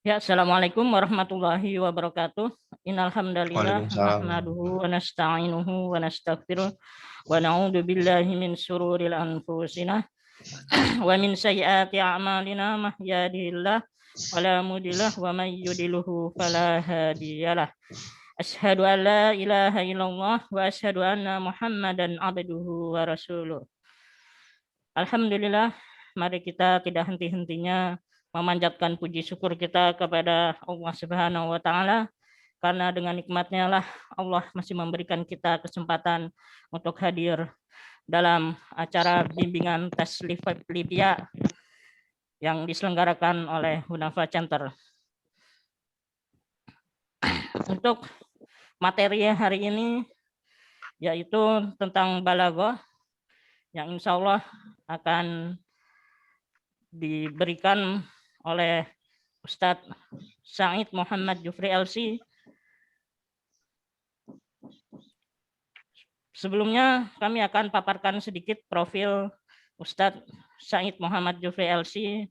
Ya, Assalamualaikum warahmatullahi wabarakatuh. Innal hamdalillah Waalaikumsalam. nahmaduhu wa nasta'inuhu wa nastaghfiruh wa na'udzu billahi min syururil anfusina wa min sayyiati a'malina may yahdihillahu fala mudhillalah wa may yudhlilhu fala hadiyalah. Asyhadu an la ilaha illallah wa asyhadu anna Muhammadan abduhu wa rasuluh. Alhamdulillah, mari kita tidak henti-hentinya memanjatkan puji syukur kita kepada Allah Subhanahu wa taala, karena dengan nikmatnya lah Allah masih memberikan kita kesempatan untuk hadir dalam acara bimbingan tes Libya yang diselenggarakan oleh Hunafa Center. Untuk materi hari ini yaitu tentang balaghah yang insya Allah akan diberikan oleh Ustadz Said Muhammad Jufri LC. Sebelumnya kami akan paparkan sedikit profil Ustadz Said Muhammad Jufri LC.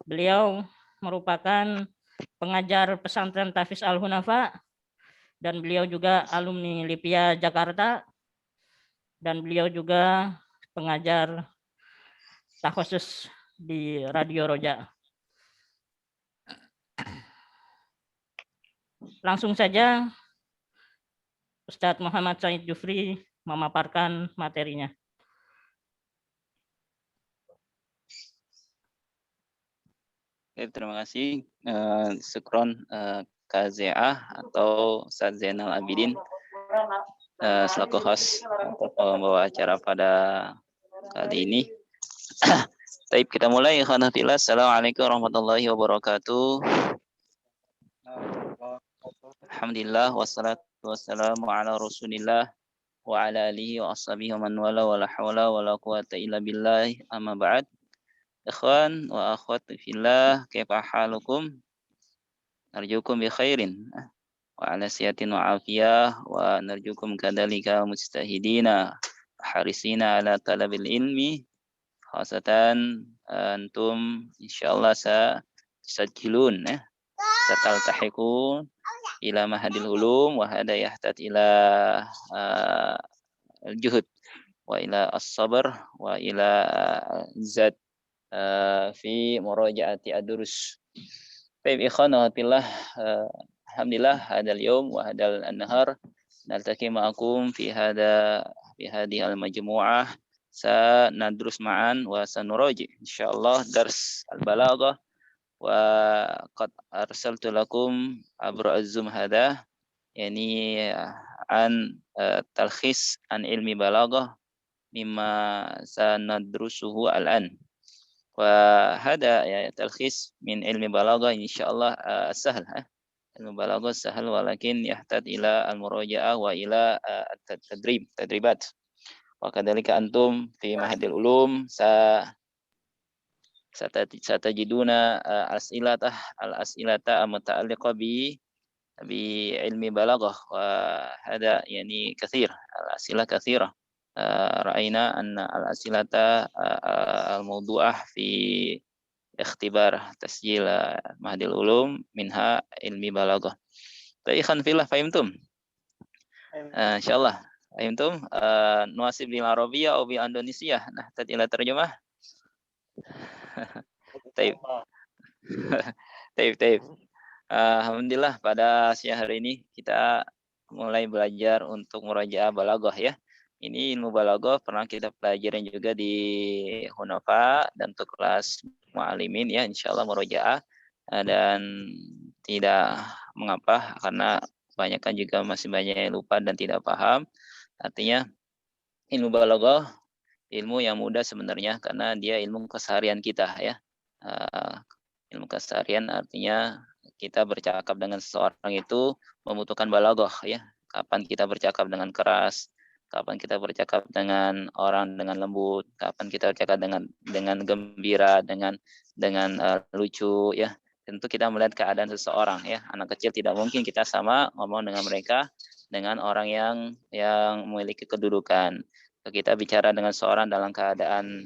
Beliau merupakan pengajar pesantren Tafiz Al-Hunafa dan beliau juga alumni Lipia Jakarta, dan beliau juga pengajar takhusus di Radio Roja. Langsung saja Ustadz Muhammad Said Jufri memaparkan materinya. Terima kasih Sukron KZA atau Ustadz Zainal Abidin selaku host untuk membawa acara pada kali ini. Baik, kita mulai. Assalamualaikum warahmatullahi wabarakatuh. Alhamdulillah wassalatu wassalamu ala Rasulillah wa ala alihi wa ashabihi wa man wala wa la hawla wa la quwata illa billah, amma ba'd. Ikhwan wa akhwat fillah, kaifa halukum? Narjukum bi khairin wa ala siyatin wa afiyah wa narjukum kadzalika mustahidina harisina ala talabil ilmi, khasatan antum insyaallah sajilun sataltahiqun ila mahadil ulum wa hada yahtat ila al-juhud wa ila as-sabr wa ila zat fi murajaati ad-durus. Baik, ikhwan wa fillah, alhamdulillah hadal yawm wa hadal an-nahar naltaqi ma'akum fi hadhihi al-majmu'ah sanadrus ma'an wa sanuraji insyaallah dars al-balaghah wa qad arsaltu lakum abra az-zoom hada yani an talkhis an ilmi balaghah mimma sanadrusuhu al-an. وهذا يعني تلخيص من علم بلاغة إن شاء الله سهل. علم بلاغة سهل ولكن يحتاج إلى المراجعة وإلى تدريبات. وكذلك أنتم في معهد العلوم ستجدون الأسئلة المتعلقة بعلم بلاغة، وهذا يعني كثير، الأسئلة كثيرة. رأينا أن الأسئلة الموضوعة في اختبار تسجيل معهد العلوم منها علمي بلاغة. فإخوان في الله فهمتم؟ إن شاء الله فهمتم؟ نواصل بالعربية أو بالإندونيسية نحتاج إلى ترجمة. طيب. طيب. Alhamdulillah pada siang hari ini kita mulai belajar untuk murajaah balaghah ya. Ini ilmu balaghah pernah kita pelajarin juga di Hunafa dan untuk kelas mu'alimin ya, insyaallah murajaah, dan tidak mengapa karena kebanyakan juga masih banyak yang lupa dan tidak paham. Artinya ilmu balaghah ilmu yang mudah sebenarnya karena dia ilmu keseharian kita ya. Ilmu keseharian artinya kita bercakap dengan seseorang itu membutuhkan balaghah ya. Kapan kita bercakap dengan keras, kapan kita bercakap dengan orang dengan lembut, kapan kita bercakap dengan gembira, dengan lucu ya. Tentu kita melihat keadaan seseorang ya. Anak kecil tidak mungkin kita sama ngomong dengan mereka dengan orang yang memiliki kedudukan. Kita bicara dengan seorang dalam keadaan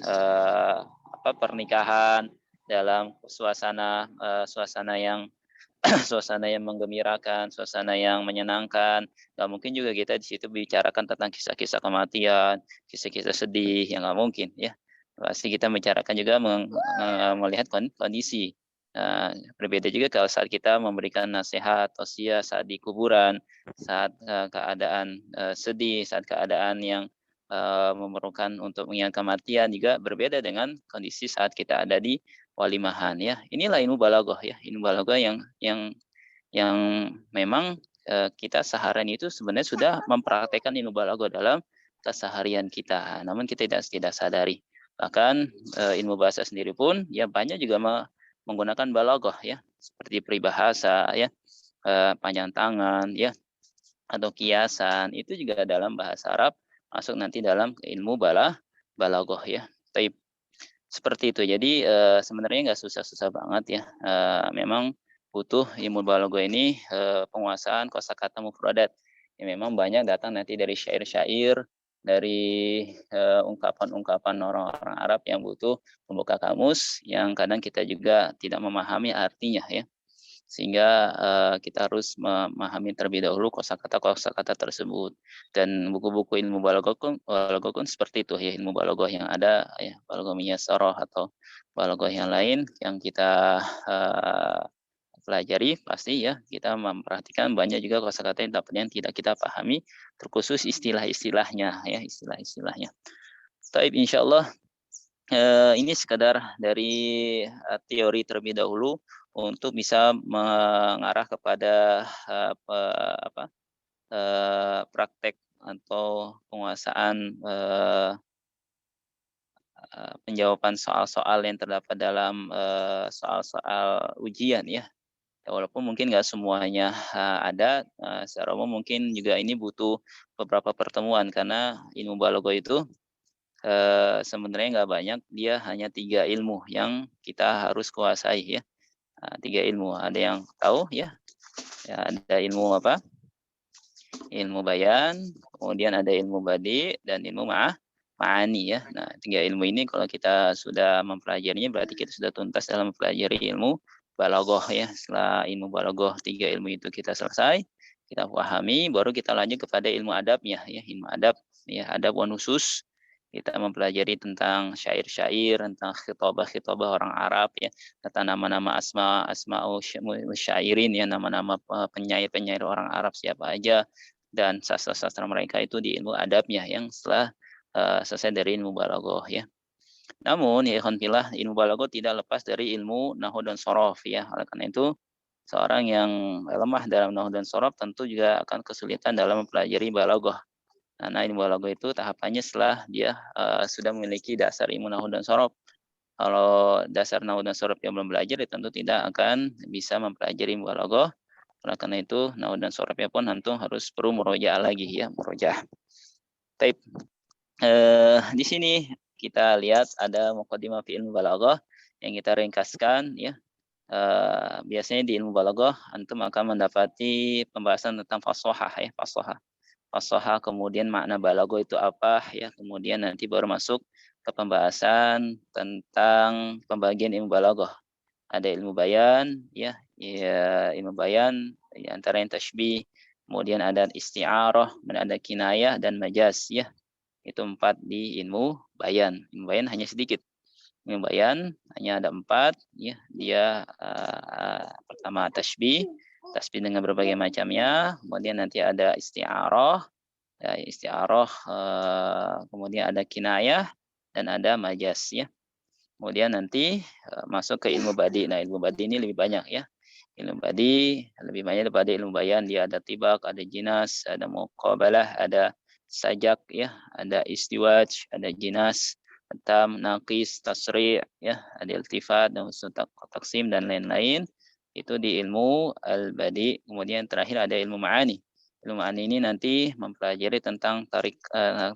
pernikahan, dalam suasana yang suasana yang menggembirakan, suasana yang menyenangkan. Nggak mungkin juga kita di situ bicarakan tentang kisah-kisah kematian, kisah-kisah sedih, yang nggak mungkin ya. Pasti kita bicarakan juga melihat kondisi. Berbeda juga kalau saat kita memberikan nasihat, tausiah saat di kuburan, saat keadaan sedih, saat keadaan yang memerlukan untuk mengingat kematian juga berbeda dengan kondisi saat kita ada di walimahan ya. Inilah ilmu balaghah ya, ilmu balaghah yang memang kita seharian itu sebenarnya sudah mempraktekkan ilmu balaghah dalam keseharian kita. Namun kita tidak sadari. Bahkan ilmu bahasa sendiri pun ya banyak juga menggunakan balaghah ya, seperti peribahasa ya, panjang tangan ya, atau kiasan itu juga dalam bahasa Arab masuk nanti dalam ilmu balaghah ya. Taib. Seperti itu. Jadi sebenarnya nggak susah-susah banget ya. Memang butuh ilmu balaghah ini penguasaan kosakata mufradat. Ya, memang banyak datang nanti dari syair-syair, dari ungkapan-ungkapan orang-orang Arab yang butuh membuka kamus yang kadang kita juga tidak memahami artinya ya. Sehingga kita harus memahami terlebih dahulu kosakata tersebut. Dan buku-buku ilmu balaghah pun seperti itu ya, ilmu balaghah yang ada ya, balaghah muyassarah atau balaghah yang lain yang kita pelajari pasti ya kita memperhatikan banyak juga kosakata yang tidak kita pahami, terkhusus istilah-istilahnya ya, istilah-istilahnya. Taib insyaallah ini sekadar dari teori terlebih dahulu untuk bisa mengarah kepada praktek atau penguasaan penjawaban soal-soal yang terdapat dalam soal-soal ujian ya. Walaupun mungkin nggak semuanya ada, secara umum mungkin juga ini butuh beberapa pertemuan karena ilmu balaghah itu sebenarnya nggak banyak, dia hanya 3 ilmu yang kita harus kuasai ya. 3 ilmu, ada yang tahu ya, ada ilmu apa? Ilmu bayan, kemudian ada ilmu badi dan ilmu ma'ani ya. Nah, 3 ilmu ini kalau kita sudah mempelajarinya berarti kita sudah tuntas dalam mempelajari ilmu balaghah ya. Setelah ilmu balaghah 3 ilmu itu kita selesai, kita pahami, baru kita lanjut kepada ilmu adabnya ya, ilmu adab ya, adab wa nusus. Kita mempelajari tentang syair-syair, tentang khitabah-khitabah orang Arab ya, tentang nama-nama asma'u syairin ya, nama-nama penyair-penyair orang Arab siapa aja, dan sastra-sastra mereka itu di ilmu adabnya yang setelah selesai dari ilmu balaghah ya. Namun ya ikhwan fillah, ilmu balaghah tidak lepas dari ilmu nahwu dan shorof ya. Oleh karena itu seorang yang lemah dalam nahwu dan shorof tentu juga akan kesulitan dalam mempelajari balaghah. Karena ilmu balaghah itu tahapannya setelah dia sudah memiliki dasar ilmu nahwu dan shorof. Kalau dasar nahwu dan shorof yang belum belajar, ya tentu tidak akan bisa mempelajari ilmu balaghah. Oleh karena itu, nahwu dan shorofnya pun antum harus perlu murojaah lagi ya, murojaah. Taib. Di sini kita lihat ada muqaddimah fi ilmu balaghah yang kita ringkaskan ya. Biasanya di ilmu balaghah antum akan mendapati pembahasan tentang fasahah ya, fasahah. Fasahah, kemudian makna balaghah itu apa ya, kemudian nanti baru masuk ke pembahasan tentang pembagian ilmu balaghah. Ada ilmu bayan ya, ilmu bayan antara yang tasybih, kemudian ada isti'arah, ada kinayah dan majaz ya. Itu 4 di ilmu bayan. Ilmu bayan hanya sedikit. Ilmu bayan hanya ada 4 ya. Dia pertama tasybih dengan berbagai macamnya, kemudian nanti ada isti'arah, ya, isti'arah, kemudian ada kinayah dan ada majaz ya. Kemudian nanti masuk ke ilmu badi. Nah, ilmu badi ini lebih banyak ya. Ilmu badi lebih banyak daripada ilmu bayan. Dia ada tibak, ada jinas, ada muqabalah, ada sajak ya, ada istiwaj, ada jinas, tam, naqis, tasri' ya, ada iltifat dan usul taksim dan lain-lain. Itu di ilmu al-badi. Kemudian terakhir ada ilmu ma'ani. Ilmu ma'ani ini nanti mempelajari tentang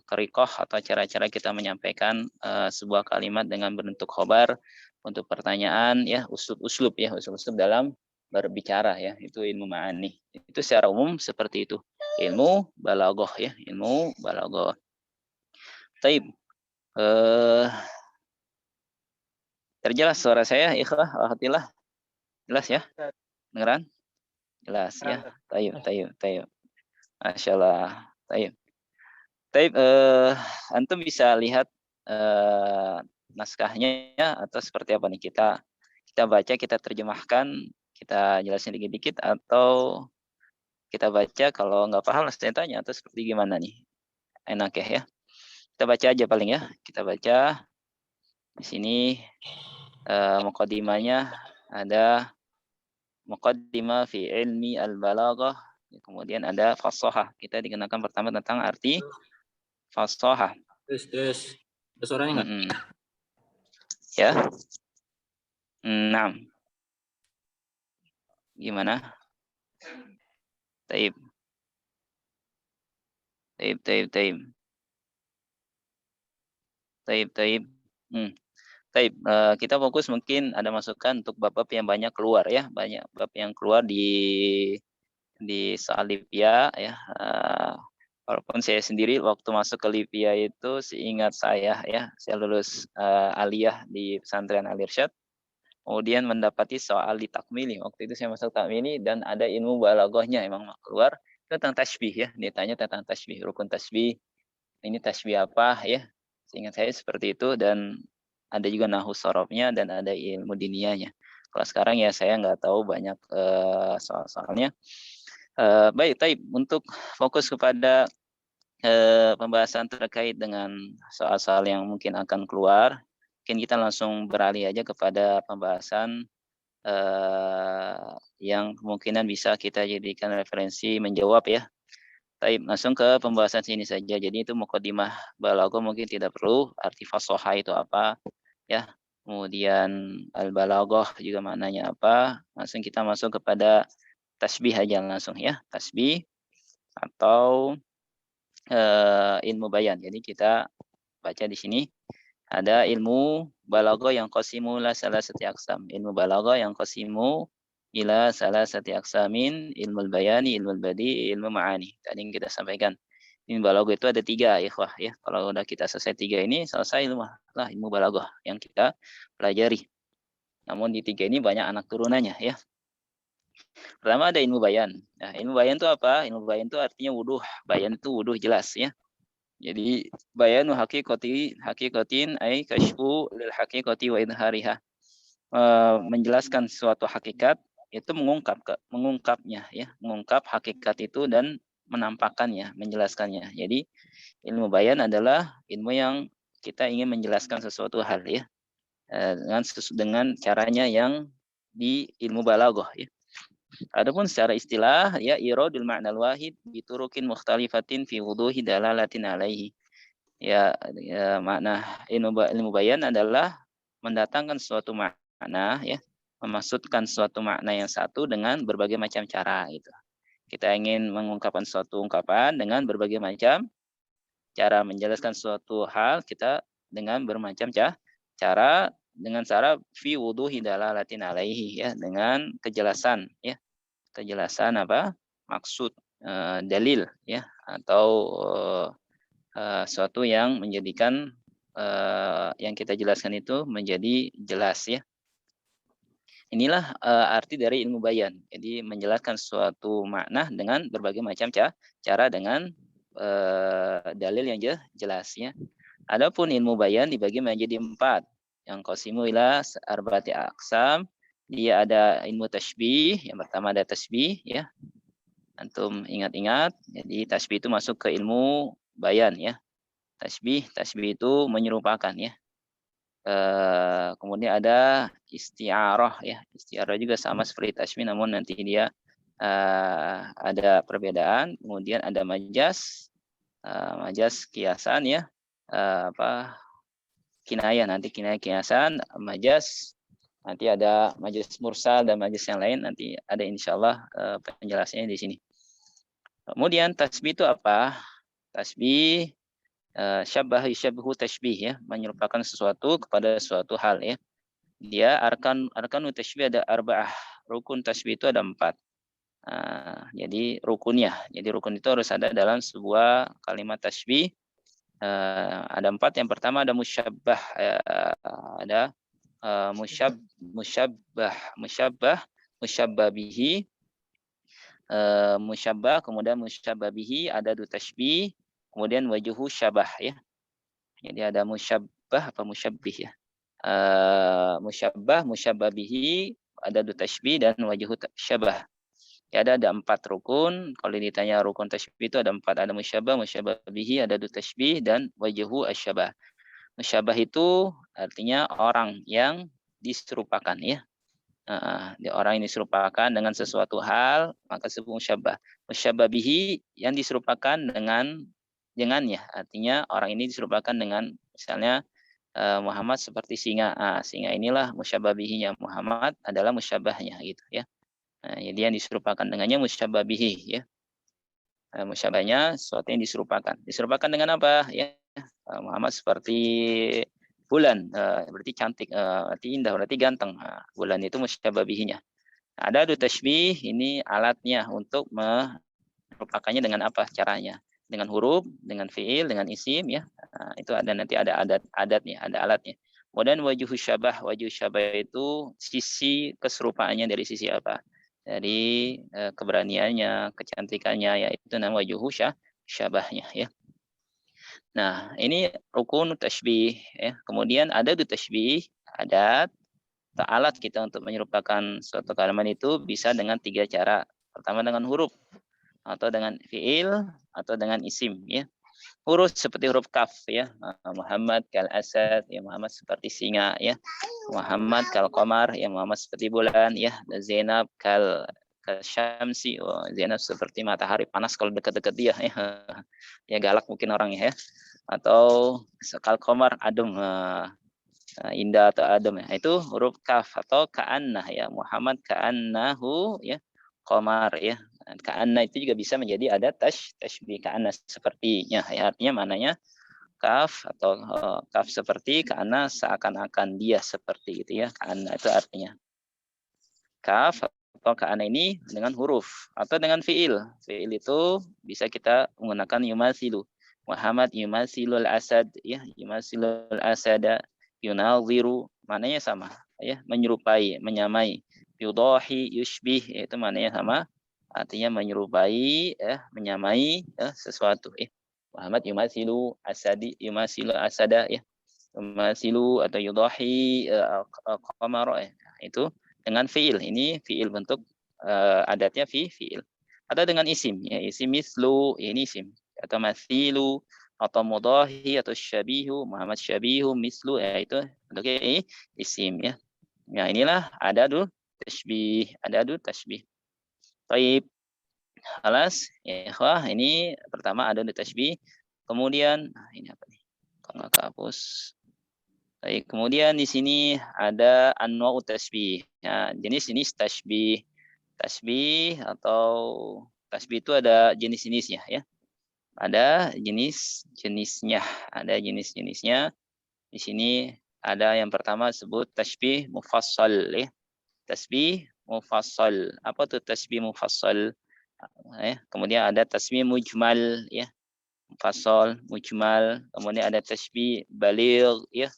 tariqah atau cara-cara kita menyampaikan sebuah kalimat dengan bentuk khobar untuk pertanyaan ya, uslub ya, uslub dalam berbicara ya, itu ilmu ma'ani. Itu secara umum seperti itu. Ilmu balaghah ya, ilmu balaghah. Taib. Terjelas suara saya, ikhwah, alhamdulillah. Jelas ya? Dengeran? Jelas ya. Tayyib. Masya Allah. Tayyib. Antum bisa lihat naskahnya atau seperti apa nih? Kita baca, kita terjemahkan, kita jelasin dikit-dikit, atau kita baca, kalau nggak paham saya tanya, atau seperti gimana nih? Enak ya? Kita baca aja paling ya. Kita baca di sini muqaddimahnya ada muqaddimah fi ilmi al-balaghah. Kemudian ada fasahah. Kita dikenakan pertama tentang arti fasahah. Terus. Ada suaranya nggak? Ya. 6. Gimana? Taib. Taib. Kita fokus, mungkin ada masukan untuk bab-bab yang banyak keluar ya, banyak bab yang keluar di soal Libya ya. Walaupun saya sendiri waktu masuk ke Libya itu, seingat saya ya, saya lulus aliyah di pesantren Al-Irsyad, kemudian mendapati soal di takmili. Waktu itu saya masuk takmili dan ada ilmu balaghahnya emang keluar tentang tasbih ya. Ditanya tentang tasbih, rukun tasbih. Ini tasbih apa ya? Seingat saya seperti itu, dan ada juga nahwu sorofnya dan ada ilmu diniyahnya. Kalau sekarang ya saya nggak tahu banyak soal-soalnya. Baik, Taib, untuk fokus kepada pembahasan terkait dengan soal-soal yang mungkin akan keluar, mungkin kita langsung beralih aja kepada pembahasan yang kemungkinan bisa kita jadikan referensi menjawab ya. Taib, langsung ke pembahasan sini saja. Jadi itu muqaddimah balaghah, mungkin tidak perlu arti fasahah itu apa ya. Kemudian al-balaghah juga maknanya apa. Langsung kita masuk kepada tasbih aja langsung ya. Tasbih atau ilmu bayan. Jadi kita baca di sini ada ilmu balaghah yang qasimu la salasati aqsam. Ilmu balaghah yang qasimu ila salasati aqsamin, ilmu bayani, ilmu badi, ilmu ma'ani. Tadi yang kita sampaikan. Ilmu balaghah itu ada 3 ikhwah ya. Kalau udah kita selesai 3 ini, selesai ilmu balaghah yang kita pelajari. Namun di 3 ini banyak anak turunannya ya. Pertama ada ilmu bayan. Nah, ilmu bayan itu apa? Ilmu bayan itu artinya wuduh. Bayan itu wuduh jelas ya. Jadi bayanu hakikatin ay kashfu lil hakikati wa idhariha. Menjelaskan suatu hakikat itu mengungkapnya ya, mengungkap hakikat itu dan menampakkannya, menjelaskannya. Jadi ilmu bayan adalah ilmu yang kita ingin menjelaskan sesuatu hal ya, dengan caranya yang di ilmu balaghah ya. Adapun secara istilah ya, iradul ma'nal wahid biturukin mukhtalifatin fi wuduhi dalalatin alaihi. Ya, makna ilmu bayan adalah mendatangkan suatu makna ya, memaksudkan suatu makna yang satu dengan berbagai macam cara gitu. Kita ingin mengungkapkan suatu ungkapan dengan berbagai macam cara, menjelaskan suatu hal kita dengan bermacam cara, dengan cara fi wuduhi dalalatin alaihi ya, dengan kejelasan ya. Kejelasan apa? Maksud, dalil ya, atau suatu yang menjadikan yang kita jelaskan itu menjadi jelas ya. Inilah arti dari ilmu bayan. Jadi menjelaskan suatu makna dengan berbagai macam cara dengan dalil yang jelas ya. Adapun ilmu bayan dibagi menjadi 4. Yang qasimu ila arba'ati aqsam. Dia ada ilmu tasbih. Yang pertama ada tasbih ya. Antum ingat-ingat. Jadi tasbih itu masuk ke ilmu bayan ya. Tasbih itu menyerupakan ya. Kemudian ada isti'arah ya. Isti'arah juga sama seperti tasbih, namun nanti dia ada perbedaan. Kemudian ada majas, kiasan ya. Kinayah, nanti kinayah kiasan, majas. Nanti ada majas mursal dan majas yang lain. Nanti ada insyaallah penjelasannya di sini. Kemudian tasbih itu apa? Tasbih syabbahu tashbih ya, menyerupakan sesuatu kepada suatu hal ya. Dia arkan tashbih ada 4. Rukun tasbih itu ada 4. Jadi rukunnya. Jadi rukun itu harus ada dalam sebuah kalimat tasbih. Ada 4. Yang pertama ada musyabbah, ada musyabbah bihi, musyabbah, kemudian musyabbah bihi, ada du tashbih, kemudian wajhu syabah ya. Jadi ada musyabbah apa musyabbih ya. Musyabbah bihi, ada du tashbih dan wajhu syabah. Ya, ada 4 rukun. Kalau ditanya rukun tashbih itu ada 4. Ada musyabbah, musyabbah bihi, ada du tashbih dan wajhu asyabah. Musyabbah itu artinya orang yang diserupakan ya. Orang yang diserupakan dengan sesuatu hal maka disebut musyabbah. Musyabbah bihi yang diserupakan dengannya. Artinya orang ini diserupakan dengan misalnya Muhammad seperti singa. Singa inilah musyabbah bihinya, Muhammad adalah musyabbahnya gitu ya. Jadi yang diserupakan dengannya musyabbah bihi ya. Musyabahnya sesuatu yang diserupakan. Diserupakan dengan apa? Ya, Muhammad seperti bulan, berarti cantik, berarti indah, berarti ganteng. Bulan itu musyabbah bihinya. Ada du tashbih, ini alatnya untuk merupakannya dengan apa caranya? Dengan huruf, dengan fiil, dengan isim ya. Itu ada nanti ada adatnya, ada alatnya. Kemudian wajhu syabah itu sisi keserupaannya dari sisi apa? Dari keberaniannya, kecantikannya, yaitu nama wajhu syabahnya ya. Nah, ini rukun tashbih ya. Kemudian ada du tashbih, adat atau alat kita untuk menyerupakan suatu kalimat itu bisa dengan 3 cara. Pertama dengan huruf, atau dengan fiil, atau dengan isim ya. Huruf seperti huruf kaf ya. Muhammad kal asad ya, Muhammad seperti singa ya. Muhammad kal qamar ya, Muhammad seperti bulan ya. Zainab kal syamsi, Zainab seperti matahari panas kalau dekat-dekat dia ya. Ya galak mungkin orangnya ya. Atau kal qamar adem, indah atau adem ya. Itu huruf kaf. Atau ka'annah ya, Muhammad ka'annahu ya, qamar ya. Ka'anna itu juga bisa menjadi ada tashbih, ka'anna sepertinya ya, artinya mananya kaf atau kaf seperti, ka'anna seakan-akan dia seperti gitu ya. Ka'anna itu artinya kaf atau ka'anna ini dengan huruf atau dengan fiil. Fiil itu bisa kita menggunakan yumathilu. Muhammad yumathilul asad ya, yumathilul asada, yunadhiru, mananya sama ya, menyerupai, menyamai. Yudahi, yushbih, itu mananya sama. Artinya menyerupai, menyamai sesuatu. Muhammad yumathilu asadi, yumathilu asada, ya. Yumathilu atau yudahi qamara, itu dengan fiil. Ini fiil bentuk adatnya fiil. Atau dengan isim, ya. Isim mislu, ini isim. Atau mathilu, atau mudahi, atau syabihu, Muhammad syabihu, mislu, itu bentuknya isim. Ya. Nah, inilah adadu tashbih. Adadu tashbih. Baik, alas ya, ini pertama ada tashbih. Kemudian ini apa nih? Kalau nggak kehapus. Baik, kemudian di sini ada anwa'u tashbih. Ya, jenis-jenis tashbih. Tashbih atau tashbih itu ada jenis-jenisnya ya. Ada jenis-jenisnya, ada jenis-jenisnya. Di sini ada yang pertama sebut tashbih mufassal ya. Tashbih mufassal. Apa tuh tashbih mufassal? Kemudian ada tashbih mujmal ya. Mufassal, mujmal. Kemudian ada tashbih baligh ya.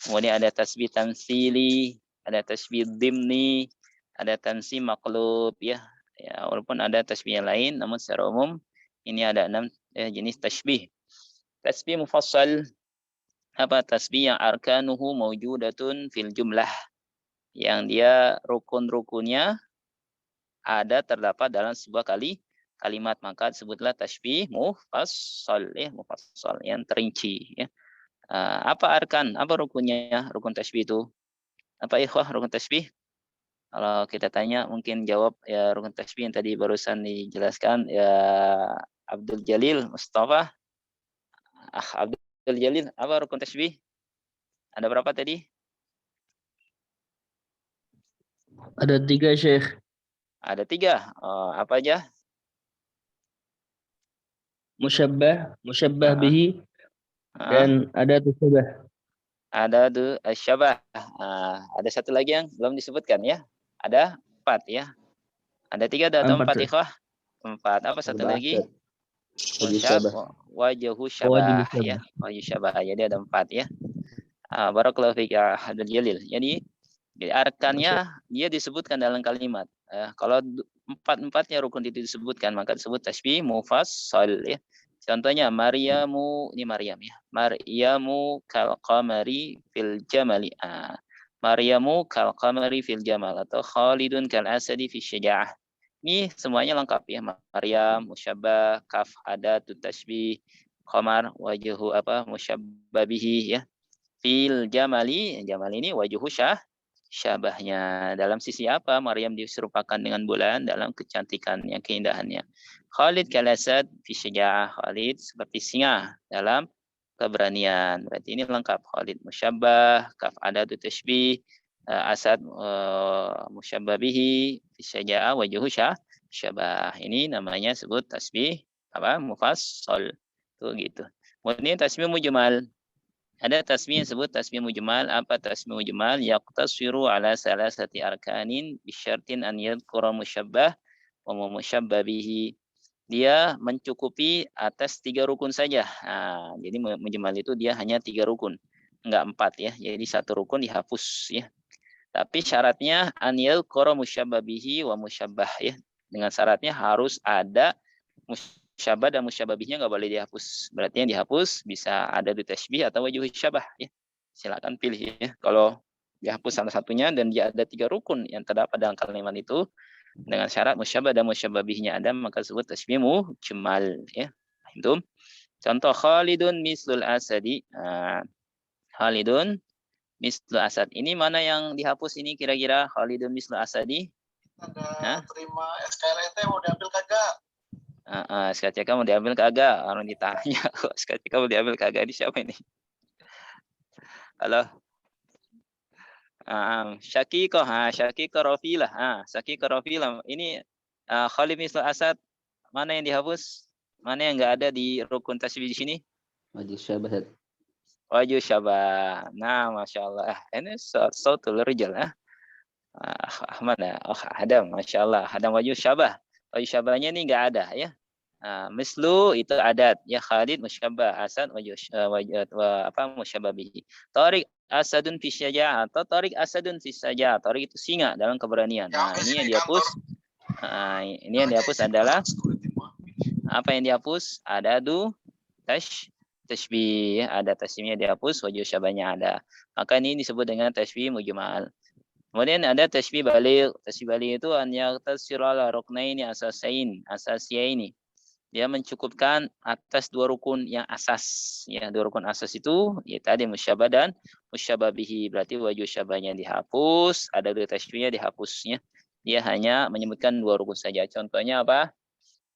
Kemudian ada tashbih tamtsili, ada tashbih dhimni, ada tashbih maqlub ya. Ya, walaupun ada tashbih yang lain namun secara umum ini ada 6 jenis tashbih. Tashbih mufassal apa? Tashbih yang arkanuhu mawjudatun fil jumlah. Yang dia rukun-rukunnya ada terdapat dalam sebuah kalimat, maka disebutlah tashbih mufassal ya, mufassal yang terinci ya. Apa arkan? Apa rukunnya? Rukun tashbih itu apa ikhwah rukun tashbih? Kalau kita tanya mungkin jawab ya rukun tashbih yang tadi barusan dijelaskan ya Abdul Jalil Mustafa. Abdul Jalil, apa rukun tashbih? Ada berapa tadi? Ada 3, Syekh. Ada 3. Apa aja? Musyabbah bihi, dan ada tasabah. Ada syabah. Ada satu lagi yang belum disebutkan ya. Ada 4 ya. Ada 3 atau 4 ikhwah? 4. Apa satu lagi? Wajhu syabah ya. Wajhu syabah. Jadi ada 4 ya. Barakallahu fiik ya Abdul Jalil. Jadi Jadi arkannya dia disebutkan dalam kalimat. Kalau empat-empatnya rukun itu disebutkan, maka disebut tasbih mufassal ya. Contohnya Maryamu, ini Maryam ya. Maryamu kal qamari fil jamali. Maryamu kal qamari fil jamal, atau Khalidun kal asadi fi syaja'ah. Ini semuanya lengkap ya. Maryam, musyabbah, kaf, adatut tasbih, qamar, wajhu musyabbah bihi ya. Fil jamali, jamal ini wajhu syabahnya. Dalam sisi apa Maryam diserupakan dengan bulan? Dalam kecantikannya, keindahannya. Khalid kalasad fi syaja'ah. Khalid seperti singa dalam keberanian. Berarti ini lengkap. Khalid musyabbah, kaf adatu tashbih, asad musyabbah bihi fi syaja'ah wajhu syabah. Ini namanya sebut tasbih mufassal. Tuh gitu. Kemudian tasbih mujmal. Ada tasbih yang disebut tasbih mujmal. Apa tasbih mujmal? Yaqtasiru ala salasati arkanin bisyartin an yadhkura musyabbah wa musyabbah bihi. Dia mencukupi atas 3 rukun saja. Jadi mujmal itu dia hanya 3 rukun, enggak 4 ya. Jadi 1 rukun dihapus ya. Tapi syaratnya an yadhkura musyabbah bihi wa musyabbah ya. Dengan syaratnya harus ada musyabbah dan musyababihnya nggak boleh dihapus. Berarti yang dihapus bisa ada di tasbih atau wajhu syabah ya. Silakan pilih ya. Kalau dihapus salah satunya dan dia ada 3 rukun yang terdapat dalam kalimat itu dengan syarat musyabbah dan musyababihnya ada, maka disebut tasbih mujmal ya. Itu contoh Khalidun mislul asadi. Khalidun mislul asad. Ini mana yang dihapus ini kira-kira? Khalidun mislul asadi. Ada terima SKLT mau diambil kagak? SKCK mau diambil kagak? Orang ditanya kok SKCK mau diambil kagak, ini siapa ini? Halo. Syakikoh, Syakikoh Rafilah. Syakikoh Rafilah. Ini Khalid misal Asad. Mana yang dihapus? Mana yang enggak ada di rukun tasbih di sini? Wajib syabahat. Wajib syabah. Nah, Masya Allah. Ini sautul rijal. Ahmad. Adam. Masya Allah. Adam wajib syabah. Wajib syabahnya ini enggak ada ya. Mislu itu adat ya. Khalid musyabbah, Asad musyabbah bihi. Tariq asadun fi syaja'ah atau tariq asadun fi syaja'ah. Tariq itu singa dalam keberanian. Ini yang dihapus. Ini yang dihapus adalah apa yang dihapus? Adadu tashbih. Ada tasbihnya dihapus, wajib syabahnya ada. Maka ini disebut dengan tasbih mujmal. Kemudian ada tasbih baligh. Tasbih baligh itu an yaqtasira ala ruknaini asasiyaini. Dia mencukupkan atas 2 rukun yang asas ya. 2 rukun asas itu ya tadi musyabbah dan musyabbah bihi. Berarti wajib syabahnya dihapus, ada 2 tasbihnya dihapusnya. Dia hanya menyebutkan 2 rukun saja. Contohnya apa?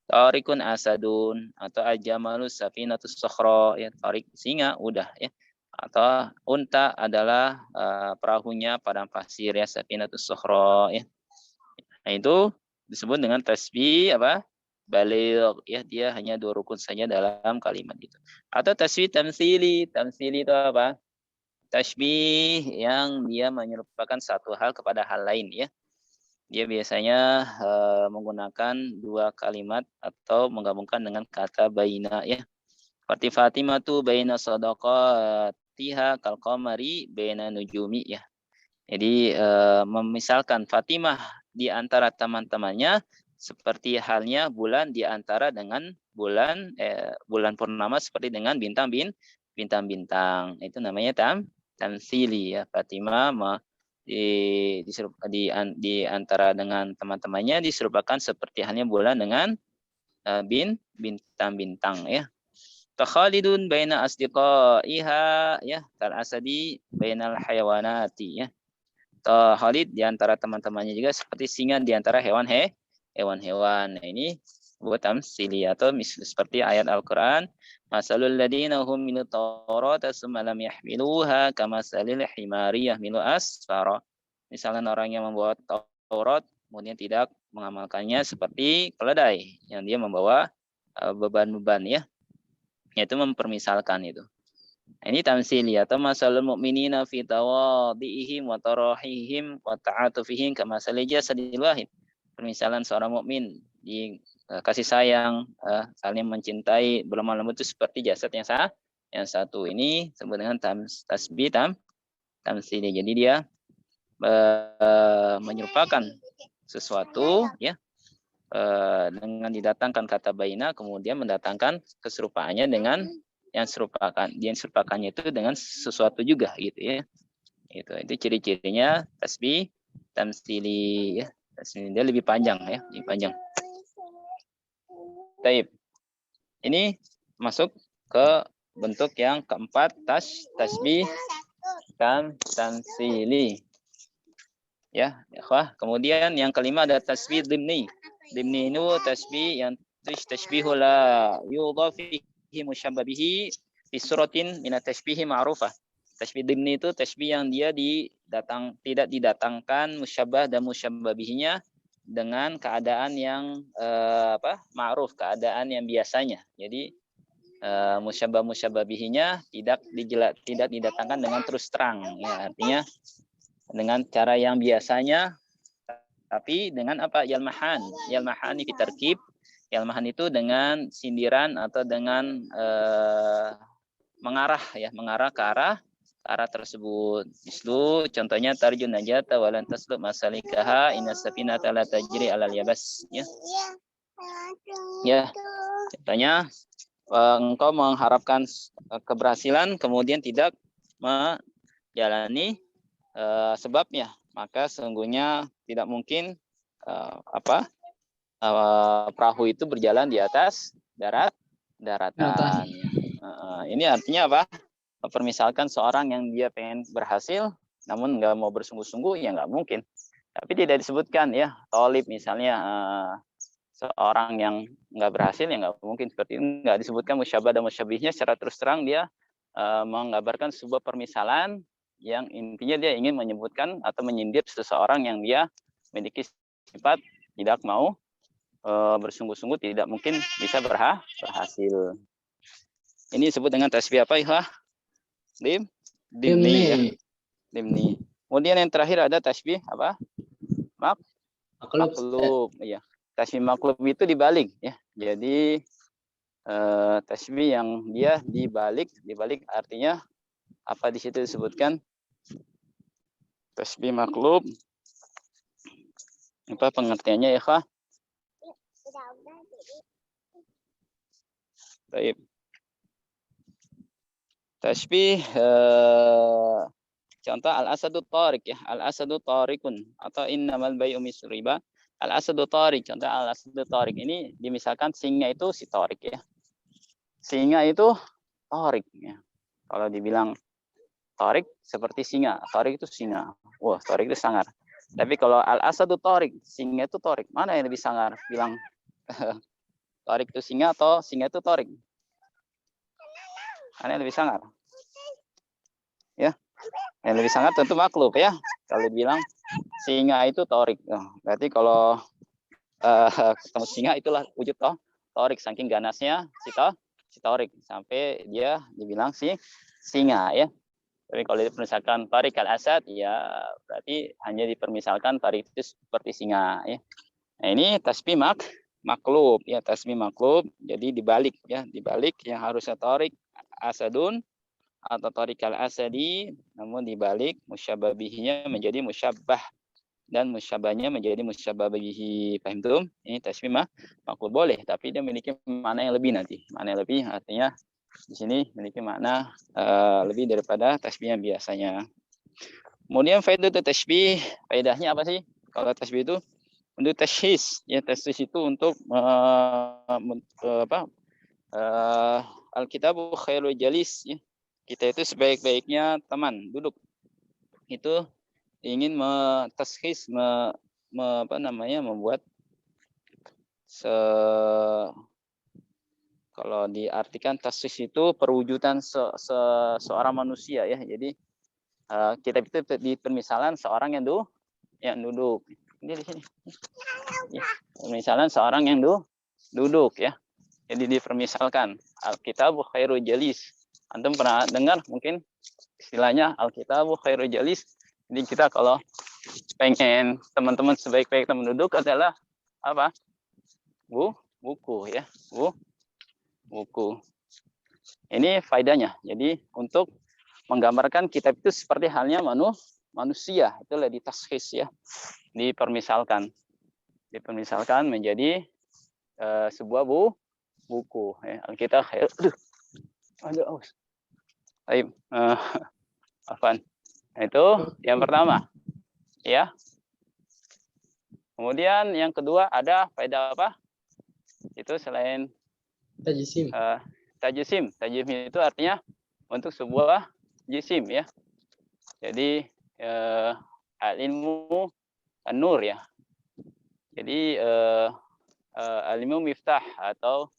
Tariqun asadun atau ajamalus safinatus sakhra ya. Tariq singa udah ya. Atau unta adalah perahunya padang pasir ya, safinatus sakhra ya. Nah, itu disebut dengan tasbih baligh ya, dia hanya 2 rukun saja dalam kalimat itu. Atau tasbih tamtsili. Tamtsili itu apa? Tasbih yang dia menyerupakan satu hal kepada hal lain ya. Dia biasanya menggunakan 2 kalimat atau menggabungkan dengan kata baina ya. Seperti Fatimah tu baina sadaqatiha kal qamari baina nujumi ya. Jadi memisalkan Fatimah di antara teman-temannya seperti halnya bulan di antara dengan bulan purnama seperti dengan bintang-bintang. Itu namanya tamtsili ya. Fatimah di antara dengan teman-temannya diserupakan seperti halnya bulan dengan bintang-bintang ya. Takhalidun baina asdiqaiha ya, kal asadi bainal hayawanati ya. Khalid di antara teman-temannya juga seperti singa di antara hewan-hewan. Nah, ini buat tamtsili atau seperti ayat Al-Qur'an, masalul ladina hum minut tawrat tsumma lam yahmiluha kamasalil himari yahmilu asfara. Misalnya orang yang membawa Taurat kemudian tidak mengamalkannya seperti keledai yang dia membawa beban-beban ya. Yaitu mempermisalkan itu. Ini tamtsili atau masalul mu'minina fi tawadihim wa tarahihim wa ta'atufihim kamasali jasadil wahid. Permisalan seorang mukmin di kasih sayang, saling mencintai, berlemah lembut itu seperti jasad yang satu. Ini disebut dengan tasbih tamtsili. Jadi dia menyerupakan sesuatu ya, dengan didatangkan kata baina, kemudian mendatangkan keserupaannya dengan yang serupakannya itu dengan sesuatu juga gitu ya. Itu ciri-cirinya tasbih tamtsili ya. Tasbih dia lebih panjang ya, lebih panjang. Baik. Ini masuk ke bentuk yang keempat, tasbih tamtsili. Ya, ikhwah. Kemudian yang kelima ada tasbih dimni. Dimni itu tasbih yang tashbihu la yudhafihi musyabbah bihi fi suratin min at-tashbih ma'rufah. Tasbih dimni itu tasbih yang dia tidak didatangkan musyabbah dan musyabbah bihinya dengan keadaan yang ma'ruf, keadaan yang biasanya. Jadi musyabbah bihinya tidak didatangkan dengan terus terang ya, artinya dengan cara yang biasanya, tapi dengan apa? Yalmahan ini fitarkib. Yalmahan itu dengan sindiran atau dengan mengarah ke arah tersebut. Mislu contohnya tarjun najata walan taslub masalikaha inna safinata la tajri alal yabas ya. Ya. Contohnya engkau mengharapkan keberhasilan kemudian tidak menjalani sebabnya, maka sesungguhnya tidak mungkin perahu itu berjalan di atas daratan. Ini artinya apa? Permisalkan seorang yang dia pengen berhasil namun nggak mau bersungguh-sungguh, ya nggak mungkin. Tapi tidak disebutkan ya, tolib misalnya seorang yang nggak berhasil, ya nggak mungkin seperti itu. Nggak disebutkan musyabbah dan musyabihnya secara terus terang, dia menggambarkan sebuah permisalan yang intinya dia ingin menyebutkan atau menyindir seseorang yang dia memiliki sifat tidak mau bersungguh-sungguh, tidak mungkin bisa berhasil. Ini disebut dengan tasbih apa ya? Dimni ya. Dimni. Kemudian yang terakhir ada tasbih apa? Maklub. Ya. Tasbih maklub itu dibalik ya. Jadi tasbih yang dia dibalik artinya apa di situ disebutkan? Tasbih maklub. Apa pengertiannya ya, Kak? Baik. Tasbih contoh al-asadu tariq ya. Al-asadu tariqun atau innamal bai'u misriba. Al-asadu tariq, contoh al-asadu tariq ini dimisalkan singa itu si tariq ya. Singa itu tariq ya. Kalau dibilang tariq seperti singa, tariq itu singa. Wah, tariq itu sangar. Tapi kalau al-asadu tariq, singa itu tariq. Mana yang lebih sangar? Bilang tariq itu singa atau singa itu tariq? Mana yang lebih sangar? Ya. Yang lebih sangar tentu maklub ya. Kalau dibilang singa itu tariq. Berarti kalau ketemu singa itulah wujud tariq, saking ganasnya si tariq sampai dia dibilang si singa ya. Tapi kalau dipermisalkan tariq al-asad, ya berarti hanya dipermisalkan tariq itu seperti singa ya. Nah, ini tasbih maklub ya, tasbih maklub. Jadi dibalik ya, dibalik yang harusnya tariq asadun atau tariq al-asadi, namun dibalik musyabbah bihinya menjadi musyabbah dan musyabbahnya menjadi musyabbah bihi. Paham tuh? Ini tasbih maklub boleh, tapi dia memiliki makna yang lebih nanti. Makna yang lebih artinya di sini memiliki makna lebih daripada tasbih yang biasanya. Kemudian faedah tasbih, faedahnya apa sih? Kalau tasbih itu untuk tashhis, ya tashhis itu untuk al-kitabu khairul jalis, ya. Kita itu sebaik-baiknya teman duduk. Itu ingin tashhis, membuat kalau diartikan tashhis itu perwujudan seorang manusia ya. Jadi kita itu dipermisalan seorang yang duduk. Ini di sini. Ya. Misalnya seorang yang duduk ya. Jadi dipermisalkan al-kitabu khairul jalis. Antum pernah dengar mungkin istilahnya al-kitabu khairul jalis. Jadi kita kalau pengen teman-teman sebaik-baik teman duduk adalah apa? Buku ya. Buku. Ini faedahnya. Jadi untuk menggambarkan kitab itu seperti halnya manusia, itulah ditashkhis ya, dipermisalkan menjadi sebuah buku ya. Kita baik, afan. Itu yang pertama ya. Kemudian yang kedua ada faedah apa? Itu selain Tajisim. tajisim. Tajisim itu artinya untuk sebuah jisim ya. Jadi ilmu an-nur ya. Jadi ilmu miftah atau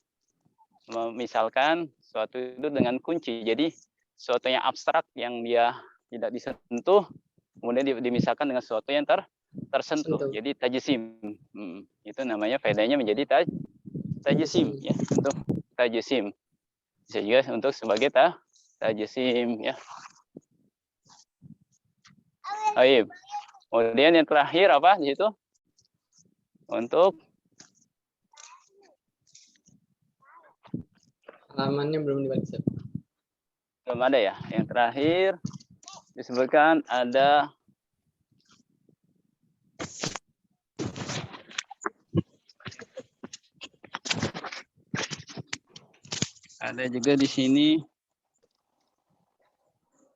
misalkan suatu itu dengan kunci. Jadi suatu yang abstrak yang dia tidak disentuh, kemudian dimisalkan dengan sesuatu yang tersentuh. Jadi tajisim. Itu namanya faedahnya menjadi tajisim ya, untuk tajisim. Bisa juga untuk sebagai tajisim ya. Baik. Kemudian yang terakhir apa di situ? Untuk Halamannya belum dibaca. belum ada ya. Yang terakhir disebutkan ada juga di sini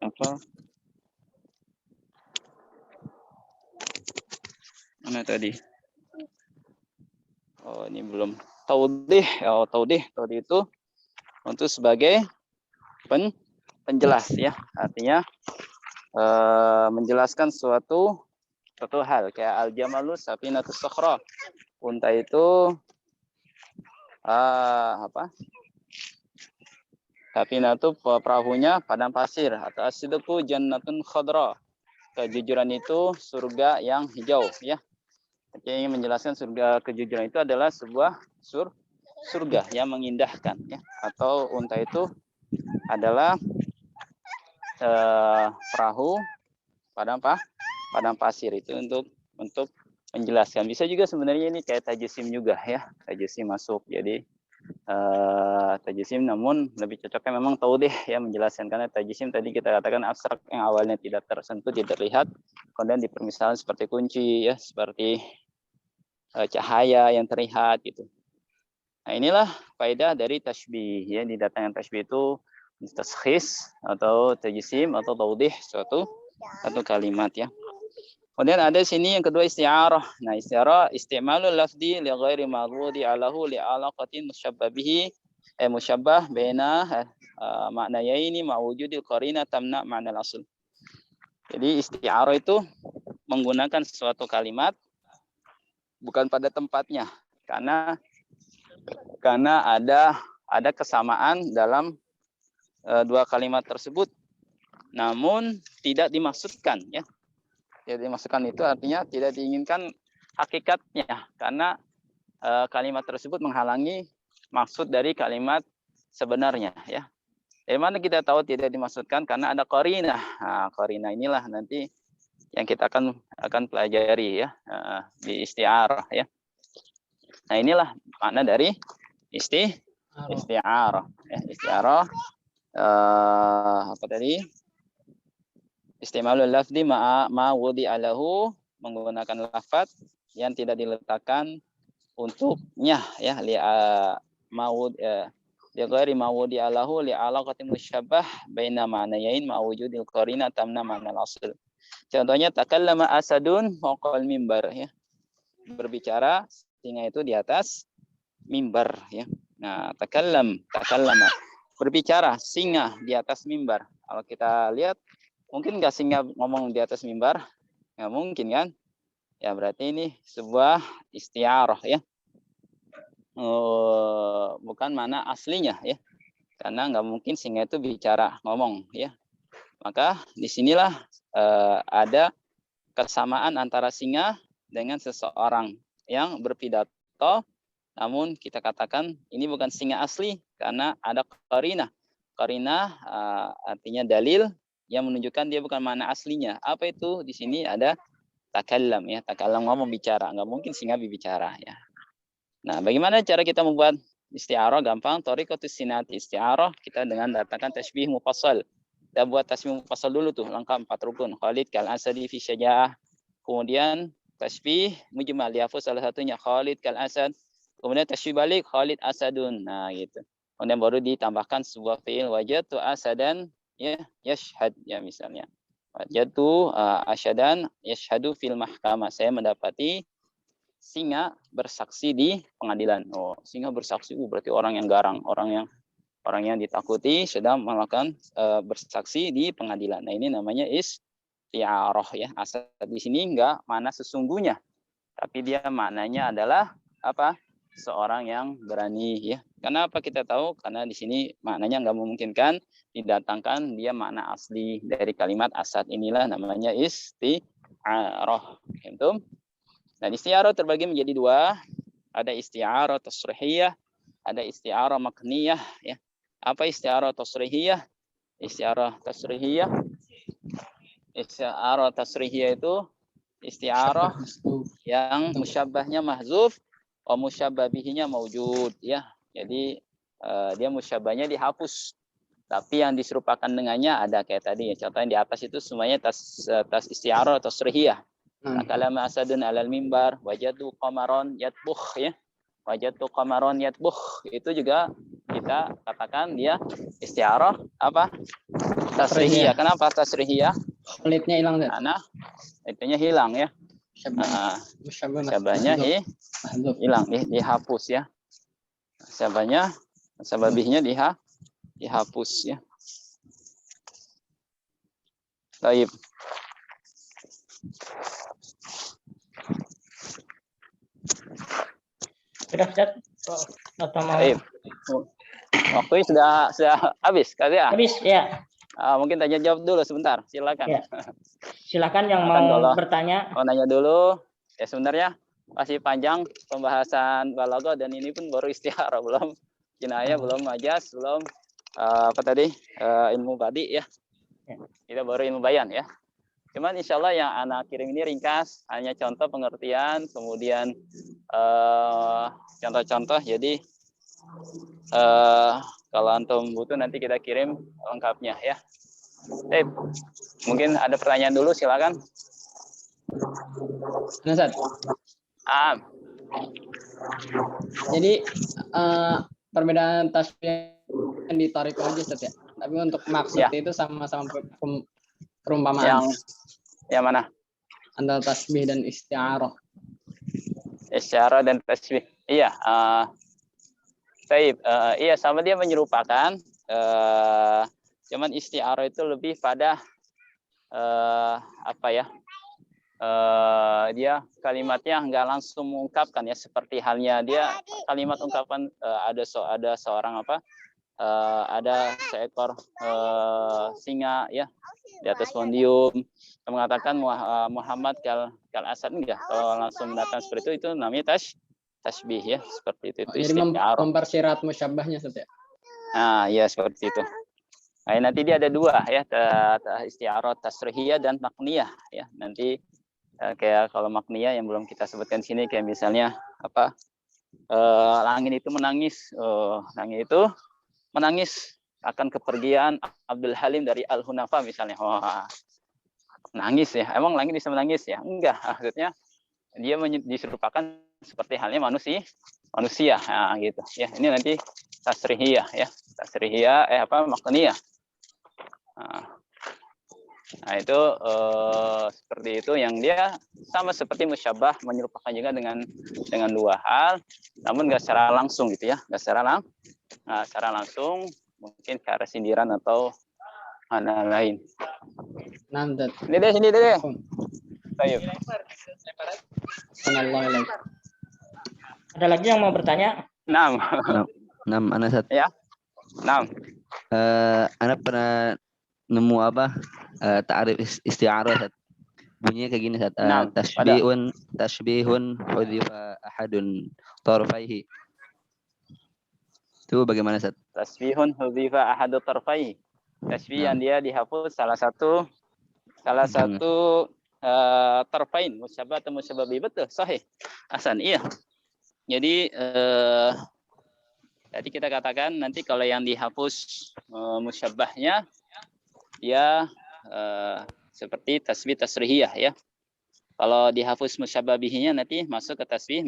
apa? Mana tadi? Oh, ini belum. Taudih. Oh, taudih itu untuk sebagai penjelas ya. Artinya menjelaskan suatu hal kayak al-jamalu safinatus sakhra. Unta itu apa? Safinatu perahunya padang pasir atau as-sidqu jannatun khadra. Kejujuran itu surga yang hijau ya. Jadi menjelaskan surga kejujuran itu adalah sebuah surga yang mengindahkan ya. Atau unta itu adalah perahu padang pasir itu untuk menjelaskan. Bisa juga sebenarnya ini kayak tajisim juga ya. Tajisim masuk. Jadi tajisim namun lebih cocoknya memang taudih ya, menjelaskan, karena tajisim tadi kita katakan abstrak yang awalnya tidak tersentuh, tidak terlihat, kemudian dipermisalkan seperti kunci ya, seperti cahaya yang terlihat gitu. Nah, inilah faedah dari tasbih ya, didatangkan tasbih itu taskhis atau tajisim atau taudih satu kalimat ya. Kemudian ada sini yang kedua isti'arah. Nah, isti'arah isti'malul lafzi li ghairi madhudi alahu li alaqatin musyabbah bihi musyabbah baina maknayaini ma wujudil qarina tamna ma'na al-asl. Jadi isti'arah itu menggunakan suatu kalimat bukan pada tempatnya, karena ada kesamaan dalam dua kalimat tersebut, namun tidak dimaksudkan ya. Tidak dimaksudkan itu artinya tidak diinginkan hakikatnya, karena kalimat tersebut menghalangi maksud dari kalimat sebenarnya ya. Dari mana kita tahu tidak dimaksudkan? Karena ada qarinah. Nah, qarinah inilah nanti yang kita akan pelajari ya di isti'arah ya. Nah, inilah makna dari isti'arah ya. Isti'arah apa tadi? Istimalul lafzi ma wudi alahu, menggunakan lafaz yang tidak diletakkan untuknya ya, li mawud li ghairi mawudi alahu li alaqatin musyabbah baina ma'nayain ma wujudil qarina tamna ma'na al-asl. Contohnya takallama asadun fawqal mimbar ya. Berbicara singa itu di atas mimbar ya. Nah, takallama berbicara singa di atas mimbar. Kalau kita lihat, mungkin nggak singa ngomong di atas mimbar? Nggak mungkin kan? Ya berarti ini sebuah isti'arah ya. Bukan mana aslinya ya. Karena nggak mungkin singa itu bicara, ngomong ya. Maka disinilah ada kesamaan antara singa dengan seseorang yang berpidato, namun kita katakan ini bukan singa asli karena ada qarinah. Qarinah artinya dalil yang menunjukkan dia bukan mana aslinya. Apa itu? Di sini ada takallam ya, takallam ngomong, bicara. Nggak mungkin singa berbicara ya. Nah, bagaimana cara kita membuat isti'arah? Gampang. Thariqatus sinati isti'arah kita dengan datangkan tasbih mufassal. kita buat tasbih mufassal dulu tuh, lengkap 4 rukun. Khalid kal asadi fi syaja'ah. Kemudian tasbih mujmal dihapus salah satunya Khalid kal asad. Kemudian tasbih balik Khalid asadun. Nah, gitu. Kemudian baru ditambahkan sebuah fiil wajadtu asadan ya yashhad ya misalnya. Wajadtu asyadan yashhadu fil mahkamah. Saya mendapati singa bersaksi di pengadilan. Oh, singa bersaksi berarti orang yang garang, orang yang ditakuti sedang melakukan bersaksi di pengadilan. Nah, ini namanya isti'arah ya. Asal di sini enggak mana sesungguhnya. Tapi dia maknanya adalah apa? Seorang yang berani ya. Kenapa kita tahu? Karena di sini maknanya enggak memungkinkan didatangkan dia makna asli dari kalimat asad. Inilah namanya isti'arah. Gitu. Dan isti'arah terbagi menjadi 2. Ada isti'arah tasrihiyah, ada isti'arah makniyah ya. Apa isti'arah tasrihiyah? Isti'arah tasrihiyah itu isti'arah yang musyabbahnya mahzuf, musyabbah bihinya maujud ya. Jadi dia musyabbahnya dihapus. Tapi yang diserupakan dengannya ada kayak tadi ya. Contohnya di atas itu semuanya tas isti'arah tasrihiyah. Kalama asadun alal mimbar, wajadu qamaron yatbukh ya. Wajatu qamaron yatbuh itu juga kita katakan dia isti'arah apa? Tasrihiyah. Kenapa tasrihiyah? Kulitnya hilang Zat. Karena itunya hilang ya. Musyabahnya hilang, dihapus ya. Musyabahnya dihapus ya. Baik. Sudah, Ustaz? Atau mau? Waktu sudah habis, kali ya? Habis, ya. Mungkin tanya jawab dulu sebentar, silakan. Ya. Silakan yang mau bertanya. Mau nanya dulu, ya sebenarnya masih panjang pembahasan balaghah dan ini pun baru isti'arah, belum kinayah, belum majaz, belum ilmu badi ya. Kita baru ilmu bayan ya. Cuman insya Allah yang anak kirim ini ringkas, hanya contoh pengertian, kemudian contoh-contoh. Jadi kalau antum butuh nanti kita kirim lengkapnya ya. Mungkin ada pertanyaan dulu, silakan. Ustaz. Jadi perbedaan tasbih yang ditarik aja Ustaz ya. Tapi untuk maksud itu sama-sama perumpamaan. Yang mana? Antara tasbih dan isti'arah. Isti'arah dan tasbih. Iya. Iya, sama dia menyerupakan. Cuman isti'arah itu lebih pada dia kalimatnya nggak langsung mengungkapkan ya, seperti halnya dia kalimat ungkapan ada seorang ada seekor singa ya di atas podium mengatakan Muhammad kal asad, enggak, kalau langsung mendatang seperti itu namanya tasbih ya, seperti itu. Jadi mempersyarat musyabbahnya Ustaz ya. Nah, ya seperti itu. Nah, nanti dia ada 2 ya, isti'arah tasrihiyah dan makniyah ya. Nanti kayak kalau makniyah yang belum kita sebutkan sini kayak misalnya langit itu menangis, langit itu menangis akan kepergian Abdul Halim dari Al-Hunafa misalnya. Nangis ya. Emang langit bisa menangis ya? Enggak. Maksudnya dia diserupakan seperti halnya manusia. Nah, gitu. Ya, ini nanti tasrihiyah ya. Tasrihiyah makniyah. Nah, itu seperti itu yang dia sama seperti musyabbah, menyerupakan juga dengan 2 hal, namun enggak secara langsung gitu ya. Enggak secara langsung, mungkin ke arah sindiran atau mana lain. Nanti. Sini deh. Ayo. Ada lagi yang mau bertanya? 6 anak Ustaz. Ya. 6. Anak pernah nemu ta'rif isti'arah Ustaz. Bunyinya kayak gini Ustaz. Tasbihun hudhifa ahadun tarfaihi. Itu bagaimana Ustaz? Tasbihun hudhifa ahadu tarfaihi. Tasbih yang dia dihapus salah satu tarfain, musyabbah atau musyabbah bi, betul, sahih. Hasan, iya. Jadi tadi kita katakan nanti kalau yang dihapus musyabbahnya dia seperti tasbih tasrihiyah ya. Kalau dihapus musyabbah bihinya nanti masuk ke tasbih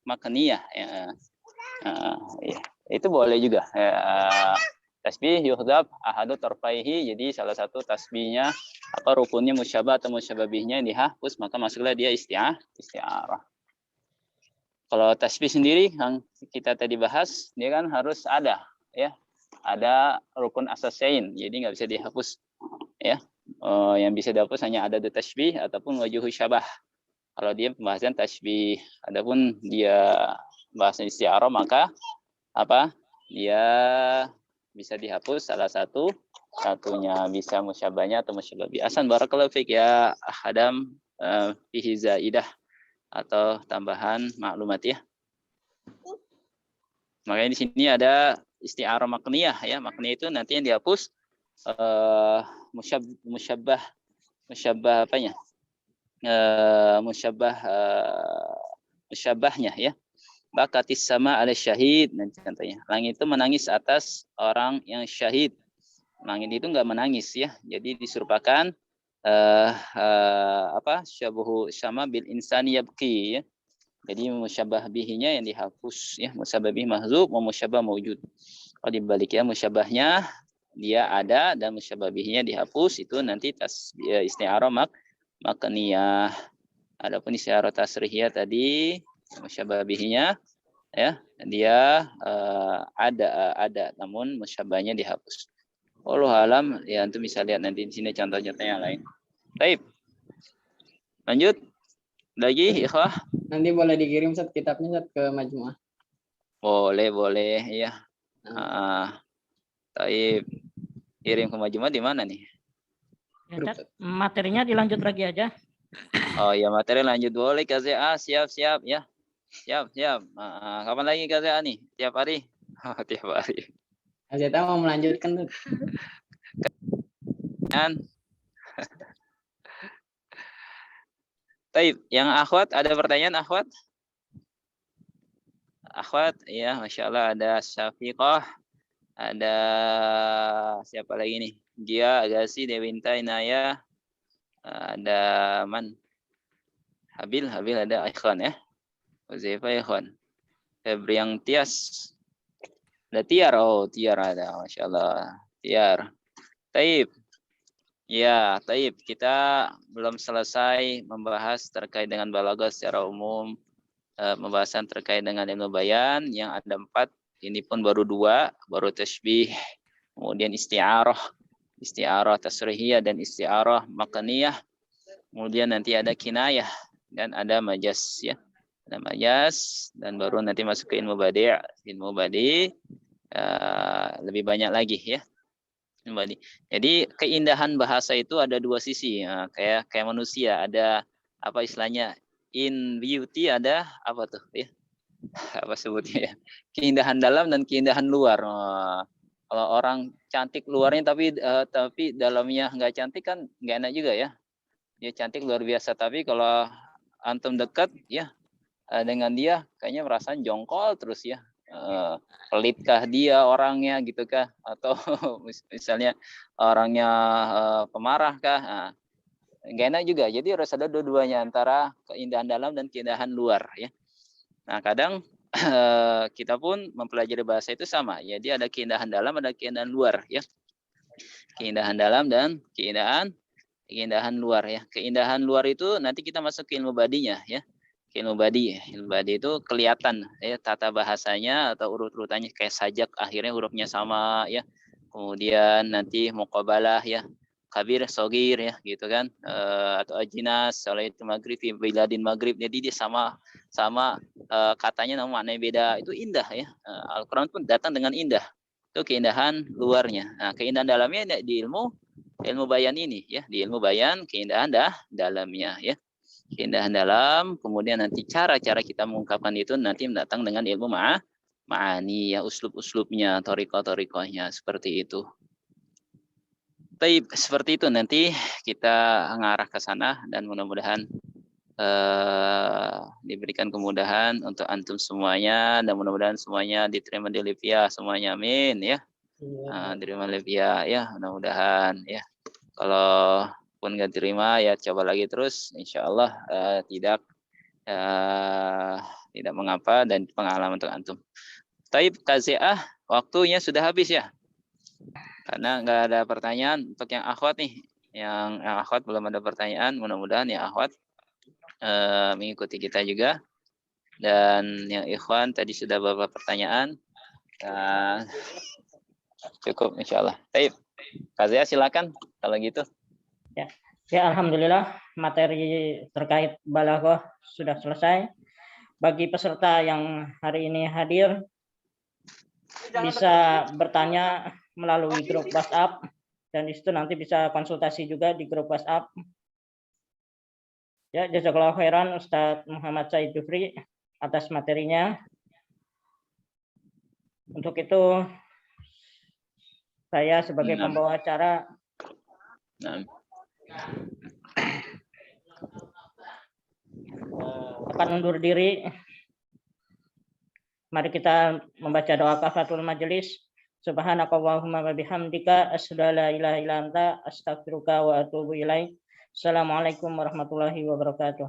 makaniyah ya. Ya. Itu boleh juga. Tasbih yuhdab ahadu tarfaihi, jadi salah satu tasbihnya apa rukunnya musyabbah atau musyabbah bihnya yang dihapus, maka masuklah dia isti'arah. Kalau tasbih sendiri yang kita tadi bahas, dia kan harus ada ya. Ada rukun asasain, jadi nggak bisa dihapus ya. Yang bisa dihapus hanya ada tasbih ataupun wajuhu syabah. Kalau dia pembahasan tasbih, adapun dia bahasan isti'arah maka apa? Dia bisa dihapus salah satunya, bisa musyabahnya atau musyabah bi. Ahsan barakallahu fiik ya Adam, fihi zaidah atau tambahan maklumat ya. Makanya di sini ada isti'arah makniyah ya. Makniyah itu nanti yang dihapus musyabah apanya? Musyabahnya ya. Bakatis sama ala syahid, nanti contohnya. Langit itu menangis atas orang yang syahid. Langit itu enggak menangis ya. Jadi diserupakan syabuhu sama bil insani yabki ya. Jadi musyabah bihinya yang dihapus ya. Musyabah bih mahzub, musyabah maujud. Kalau dibalik ya, musyabahnya dia ada dan musyabah bihinya dihapus, itu nanti isti'arah makaniyah. Adapun isti'arah tasrihiyah tadi musyabah bihinya ya, dia ada namun musyabahnya dihapus. Wallahu alam ya, antum bisa lihat nanti di sini contoh-contoh yang lain. Baik. Lanjut. Lagi ikhwah. Nanti boleh dikirim Ustaz kitabnya Ustaz ke Majmu'ah. Boleh ya. Baik. Kirim ke Majmu'ah di mana nih? Ya, materinya dilanjut lagi aja. Oh ya, materi lanjut boleh KZA, siap ya. Siap. Kapan lagi KZA nih? Tiap hari? Oh, tiap hari. KZA mau melanjutkan tuh. Kan? Baik, yang akhwat ada pertanyaan akhwat? Akhwat, ya, Masya Allah ada Syafiqah, ada siapa lagi nih? Dia, Agassi, Dewinta, Inaya, ada Man? Habil ada Ikhwan ya. Uzaifa Ikhwan. Febriang Tias. Ada Tiar, Tiar ada, Masya Allah. Tiar. Taib. Ya, taib. Kita belum selesai membahas terkait dengan balaghah secara umum. Pembahasan terkait dengan ilmu bayan yang ada 4. Ini pun baru 2. Baru tasbih. Kemudian isti'arah tasrihiyah dan isti'arah makaniyah. Kemudian nanti ada kinayah dan ada majas ya. Ada majas dan baru nanti masuk ke ilmu badi'. Ilmu badi' lebih banyak lagi ya. Jadi keindahan bahasa itu ada 2 sisi. Kayak manusia ada apa istilahnya, in beauty ada apa tuh ya? Apa sebutnya ya? Keindahan dalam dan keindahan luar. Kalau orang cantik luarnya tapi dalamnya nggak cantik kan nggak enak juga ya. Dia cantik luar biasa tapi kalau antum dekat ya dengan dia kayaknya merasa jongkol terus ya. Pelitkah dia orangnya gitu kah, atau misalnya orangnya pemarah kah, nggak enak juga. Jadi harus ada dua-duanya antara keindahan dalam dan keindahan luar ya. Nah kadang kita pun mempelajari bahasa itu sama. Jadi ada keindahan dalam, ada keindahan luar ya. Keindahan dalam dan keindahan luar ya. Keindahan luar itu nanti kita masuk ke ilmu badinya ya. Ilmu badi itu kelihatan ya, tata bahasanya atau urut-urutannya kayak sajak akhirnya hurufnya sama ya. Kemudian nanti muqabalah ya, kabir, sogir ya gitu kan, atau ajinas, soal itu maghrib, biladin maghrib, jadi dia sama katanya namun maknanya beda. Itu indah ya. Al-Quran pun datang dengan indah. Itu keindahan luarnya. Nah, keindahan dalamnya di ilmu bayan ini ya, di ilmu bayan keindahan dalamnya ya. Keindahan dalam, kemudian nanti cara-cara kita mengungkapkan itu nanti mendatang dengan ilmu ma'ani ya, uslub-uslubnya, thariqah-thariqahnya seperti itu. Baik, seperti itu nanti kita ngarah ke sana dan mudah-mudahan diberikan kemudahan untuk antum semuanya dan mudah-mudahan semuanya diterima di Livia semuanya, amin ya. Diterima Livia ya, mudah-mudahan ya. Kalau pun nggak terima ya coba lagi terus, insya Allah tidak mengapa dan pengalaman untuk antum. Taib KZA, waktunya sudah habis ya, karena nggak ada pertanyaan untuk yang akhwat nih. Yang akhwat belum ada pertanyaan, mudah-mudahan yang akhwat mengikuti kita juga. Dan yang ikhwan tadi sudah beberapa pertanyaan. Cukup insya Allah. Taib, KZA silakan kalau gitu. Ya, alhamdulillah materi terkait balaghah sudah selesai. Bagi peserta yang hari ini hadir, bisa bertanya melalui grup WhatsApp, dan di situ nanti bisa konsultasi juga di grup WhatsApp. Ya, jazakallahu khairan Ustadz Muhammad Said Jufri atas materinya. Untuk itu saya sebagai pembawa acara akan undur diri. Mari kita membaca doa kafaratul majelis. Subhanakallahumma wa bihamdika asyhadu an la ilaha illa anta astaghfiruka wa atubu ilaik. Assalamualaikum warahmatullahi wabarakatuh.